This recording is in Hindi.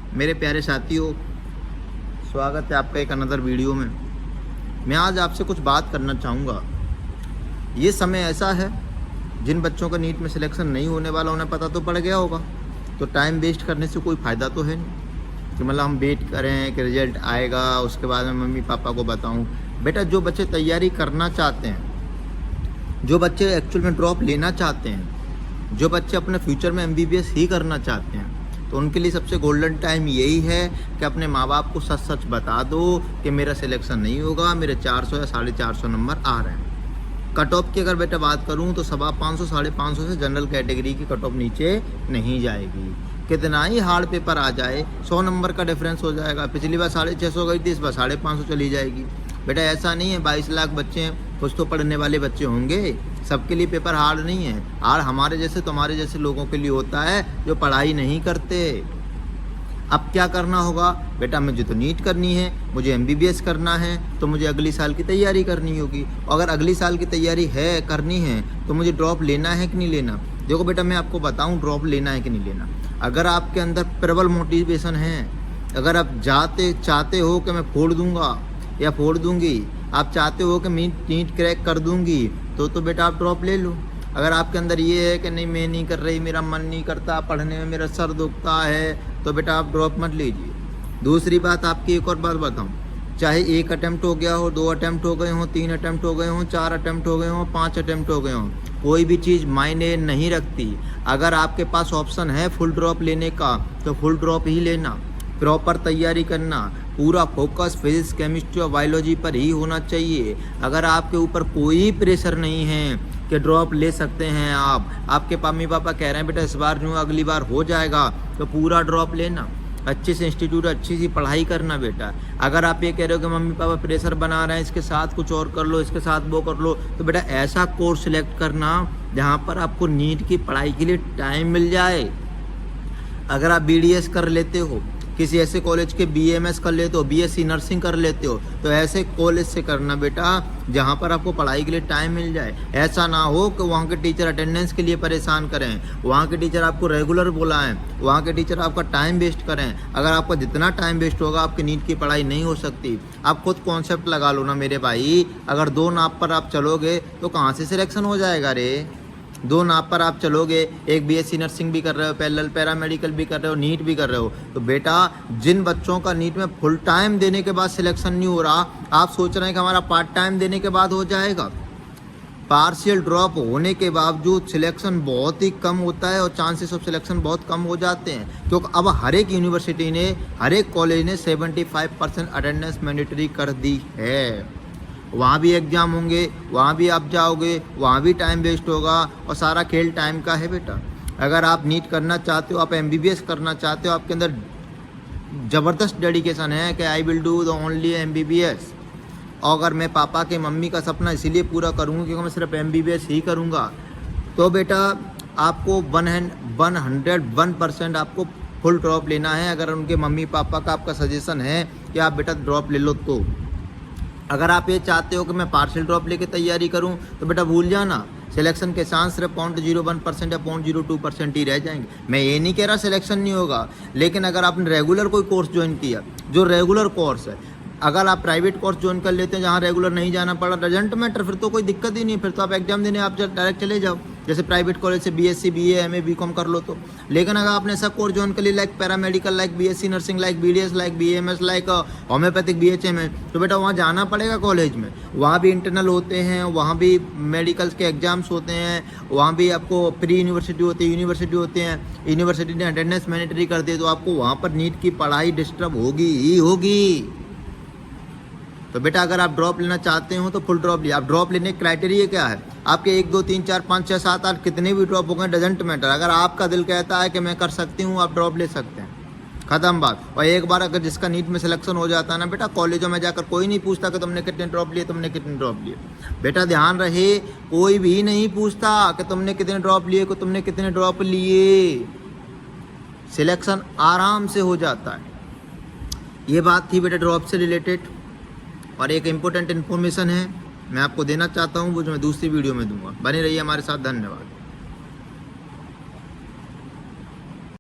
मेरे प्यारे साथियों, स्वागत है आपका एक अनदर वीडियो में। मैं आज आपसे कुछ बात करना चाहूँगा। ये समय ऐसा है, जिन बच्चों का नीट में सिलेक्शन नहीं होने वाला उन्हें पता तो पड़ गया होगा, तो टाइम वेस्ट करने से कोई फ़ायदा तो है नहीं कि मतलब हम वेट करें कि रिजल्ट आएगा उसके बाद मैं मम्मी पापा को बताऊँ। बेटा, जो बच्चे तैयारी करना चाहते हैं, जो बच्चे एक्चुअल में ड्रॉप लेना चाहते हैं, जो बच्चे अपने फ्यूचर में MBBS ही करना चाहते हैं, तो उनके लिए सबसे गोल्डन टाइम यही है कि अपने माँ बाप को सच सच बता दो कि मेरा सिलेक्शन नहीं होगा, मेरे 400 या 450 नंबर आ रहे हैं। कट ऑफ की अगर बेटा बात करूँ तो 550 550 से जनरल कैटेगरी की कट ऑफ नीचे नहीं जाएगी। कितना ही हार्ड पेपर आ जाए, 100 नंबर का डिफरेंस हो जाएगा। पिछली बार 650 गई थी, इस बार 550 चली जाएगी। बेटा ऐसा नहीं है, 22 लाख बच्चे हैं, कुछ तो पढ़ने वाले बच्चे होंगे, सबके लिए पेपर हार्ड नहीं है। हार्ड हमारे जैसे तुम्हारे जैसे लोगों के लिए होता है जो पढ़ाई नहीं करते। अब क्या करना होगा बेटा, मुझे तो नीट करनी है, मुझे MBBS करना है, तो मुझे अगली साल की तैयारी करनी होगी। अगर अगली साल की तैयारी है करनी है तो मुझे ड्रॉप लेना है कि नहीं लेना। देखो बेटा, मैं आपको बताऊं ड्रॉप लेना है कि नहीं लेना। अगर आपके अंदर प्रबल मोटिवेशन है, अगर आप चाहते हो कि मैं फोड़ दूंगा या फोड़ दूंगी, आप चाहते हो कि मैं नीट क्रैक कर दूंगी, तो बेटा आप ड्रॉप ले लो। अगर आपके अंदर ये है कि नहीं मैं नहीं कर रही, मेरा मन नहीं करता पढ़ने में, मेरा सर दुखता है, तो बेटा आप ड्रॉप मत लीजिए। दूसरी बात, आपकी एक और बात बताऊं, चाहे 1 अटेम्प्ट हो गया हो, 2 अटेम्प्ट हो गए हों, 3 अटेम्प्ट हो गए हों, 4 अटेम्प्ट हो गए हों, 5 अटेम्प्ट हो गए हों, कोई भी चीज़ मायने नहीं रखती। अगर आपके पास ऑप्शन है फुल ड्रॉप लेने का तो फुल ड्रॉप ही लेना। प्रॉपर तैयारी करना, पूरा फोकस फिजिक्स केमिस्ट्री और बायोलॉजी पर ही होना चाहिए। अगर आपके ऊपर कोई प्रेशर नहीं है कि ड्रॉप ले सकते हैं आपके मम्मी पापा कह रहे हैं बेटा इस बार नहीं अगली बार हो जाएगा, तो पूरा ड्रॉप लेना। अच्छे से इंस्टीट्यूट अच्छी सी पढ़ाई करना बेटा। अगर आप ये कह रहे हो कि मम्मी पापा प्रेशर बना रहे हैं, इसके साथ कुछ और कर लो, इसके साथ वो कर लो, तो बेटा ऐसा कोर्स सिलेक्ट करना जहाँ पर आपको नीट की पढ़ाई के लिए टाइम मिल जाए। अगर आप BDS कर लेते हो, किसी ऐसे कॉलेज के BMS कर लेते हो, BSc नर्सिंग कर लेते हो, तो ऐसे कॉलेज से करना बेटा जहाँ पर आपको पढ़ाई के लिए टाइम मिल जाए। ऐसा ना हो कि वहाँ के टीचर अटेंडेंस के लिए परेशान करें, वहाँ के टीचर आपको रेगुलर बुलाएं, वहाँ के टीचर आपका टाइम वेस्ट करें। अगर आपका जितना टाइम वेस्ट होगा आपकी नीट की पढ़ाई नहीं हो सकती। आप खुद कॉन्सेप्ट लगा लो ना मेरे भाई, अगर 2 नाप पर आप चलोगे तो कहाँ से सिलेक्शन हो जाएगा रे। 2 नाप पर आप चलोगे, एक BSc नर्सिंग भी कर रहे हो, पैरामेडिकल भी कर रहे हो, नीट भी कर रहे हो, तो बेटा जिन बच्चों का नीट में फुल टाइम देने के बाद सिलेक्शन नहीं हो रहा, आप सोच रहे हैं कि हमारा पार्ट टाइम देने के बाद हो जाएगा। पार्शियल ड्रॉप होने के बावजूद सिलेक्शन बहुत ही कम होता है और चांसेस ऑफ सिलेक्शन बहुत कम हो जाते हैं, क्योंकि अब हर एक यूनिवर्सिटी ने, हर एक कॉलेज ने 75% अटेंडेंस मैंडेटरी कर दी है। वहाँ भी एग्ज़ाम होंगे, वहाँ भी आप जाओगे, वहाँ भी टाइम वेस्ट होगा और सारा खेल टाइम का है बेटा। अगर आप नीट करना चाहते हो, आप MBBS करना चाहते हो, आपके अंदर ज़बरदस्त डेडिकेशन है कि I will do the only MBBS, और अगर मैं पापा के मम्मी का सपना इसीलिए पूरा करूँगा क्योंकि मैं सिर्फ MBBS ही करूँगा, तो बेटा आपको 101% आपको फुल ड्रॉप लेना है। अगर उनके मम्मी पापा का आपका सजेशन है कि आप बेटा ड्रॉप ले लो, तो अगर आप ये चाहते हो कि मैं पार्शियल ड्रॉप लेके तैयारी करूं, तो बेटा भूल जाना, सिलेक्शन के चांस सिर्फ 0.01% या 0.02% ही रह जाएंगे। मैं ये नहीं कह रहा सिलेक्शन नहीं होगा, लेकिन अगर आपने रेगुलर कोई कोर्स ज्वाइन किया, जो रेगुलर कोर्स है, अगर आप प्राइवेट कोर्स ज्वाइन कर लेते हैं जहाँ रेगुलर नहीं जाना पड़ा, डजंट मैटर, फिर तो कोई दिक्कत ही नहीं, फिर तो आप एग्जाम देने आप डायरेक्ट चले जाओ, जैसे प्राइवेट कॉलेज से BSc BA MA BCom कर लो तो। लेकिन अगर आपने ऐसा कोर्स ज्वाइन कर लिया like paramedical, like BSc nursing, like BDS, like BMS, like homeopathic BHM है, तो बेटा वहाँ जाना पड़ेगा कॉलेज में। वहाँ भी इंटरनल होते हैं, वहाँ भी मेडिकल्स के एग्जाम्स होते हैं, वहाँ भी आपको प्री यूनिवर्सिटी होती है, यूनिवर्सिटी होते हैं, यूनिवर्सिटी ने अटेंडेंस मैंडेटरी कर दी, तो आपको वहाँ पर नीट की पढ़ाई डिस्टर्ब होगी ही होगी। तो बेटा अगर आप ड्रॉप लेना चाहते हो तो फुल ड्रॉप लिया। आप ड्रॉप लेने के क्राइटेरिया क्या है, आपके 1 2 3 4 5 6 7 8 कितने भी ड्रॉप हो गए, डजेंट मैटर। अगर आपका दिल कहता है कि मैं कर सकती हूँ, आप ड्रॉप ले सकते हैं, ख़त्म बात। और एक बार अगर जिसका नीट में सिलेक्शन हो जाता है ना बेटा, कॉलेजों में जाकर कोई नहीं पूछता कि तुमने कितने ड्रॉप लिए, तुमने कितने ड्रॉप लिए। बेटा ध्यान रहे, कोई भी नहीं पूछता कि तुमने कितने ड्रॉप लिए, कि तुमने कितने ड्रॉप लिए, सिलेक्शन आराम से हो जाता है। ये बात थी बेटा ड्रॉप से रिलेटेड। और एक इम्पोर्टेंट इन्फॉर्मेशन है मैं आपको देना चाहता हूँ, वो जो मैं दूसरी वीडियो में दूंगा। बने रहिए हमारे साथ, धन्यवाद।